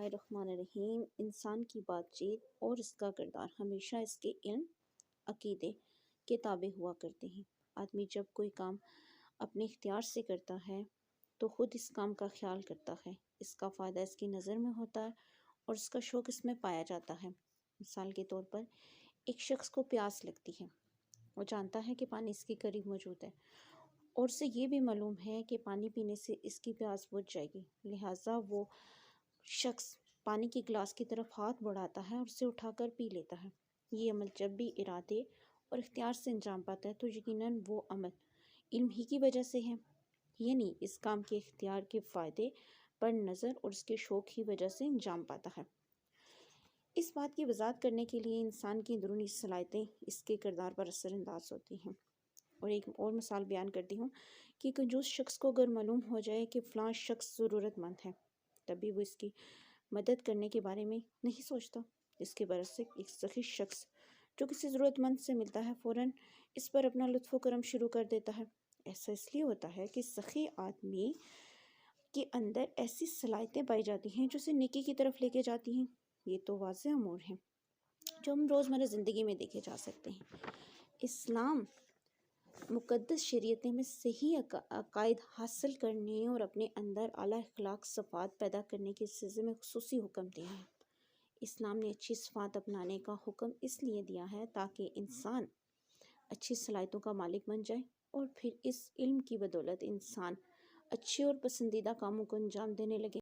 الرحمن الرحیم۔ انسان کی بات چیت اور اس کا کردار ہمیشہ اس کے علم عقیدے کے تابع ہوا کرتے ہیں۔ آدمی جب کوئی کام اپنے اختیار سے کرتا ہے تو خود اس کام کا خیال کرتا ہے، اس کا فائدہ اس کی نظر میں ہوتا ہے اور اس کا شوق اس میں پایا جاتا ہے۔ مثال کے طور پر ایک شخص کو پیاس لگتی ہے، وہ جانتا ہے کہ پانی اس کے قریب موجود ہے اور اسے یہ بھی معلوم ہے کہ پانی پینے سے اس کی پیاس بجھ جائے گی، لہٰذا وہ شخص پانی کی گلاس کی طرف ہاتھ بڑھاتا ہے اور اسے اٹھا کر پی لیتا ہے۔ یہ عمل جب بھی ارادے اور اختیار سے انجام پاتا ہے تو یقیناً وہ عمل علم ہی کی وجہ سے ہے، یعنی اس کام کے اختیار کے فائدے پر نظر اور اس کے شوق کی وجہ سے انجام پاتا ہے۔ اس بات کی وضاحت کرنے کے لیے انسان کی اندرونی صلاحیتیں اس کے کردار پر اثر انداز ہوتی ہیں، اور ایک اور مثال بیان کرتی ہوں کہ کنجوس شخص کو اگر معلوم ہو جائے کہ فلاں شخص ضرورت مند ہے، تبھی وہ اس کی مدد کرنے کے بارے میں نہیں سوچتا۔ اس کے برعکس ایک سخی شخص جو کسی ضرورت مند سے ملتا ہے فوراً اس پر اپنا لطف و کرم شروع کر دیتا ہے۔ ایسا اس لیے ہوتا ہے کہ سخی آدمی کے اندر ایسی صلاحیتیں پائی جاتی ہیں جو اسے نیکی کی طرف لے کے جاتی ہیں۔ یہ تو واضح امور ہیں جو ہم روزمرہ زندگی میں دیکھے جا سکتے ہیں۔ اسلام مقدس شریعتیں میں صحیح عقائد حاصل کرنے اور اپنے اندر اعلیٰ اخلاق صفات پیدا کرنے کے سلسلے میں خصوصی حکم دیا ہے۔ اسلام نے اچھی صفات اپنانے کا حکم اس لیے دیا ہے تاکہ انسان اچھی صلاحیتوں کا مالک بن جائے اور پھر اس علم کی بدولت انسان اچھے اور پسندیدہ کاموں کو انجام دینے لگے۔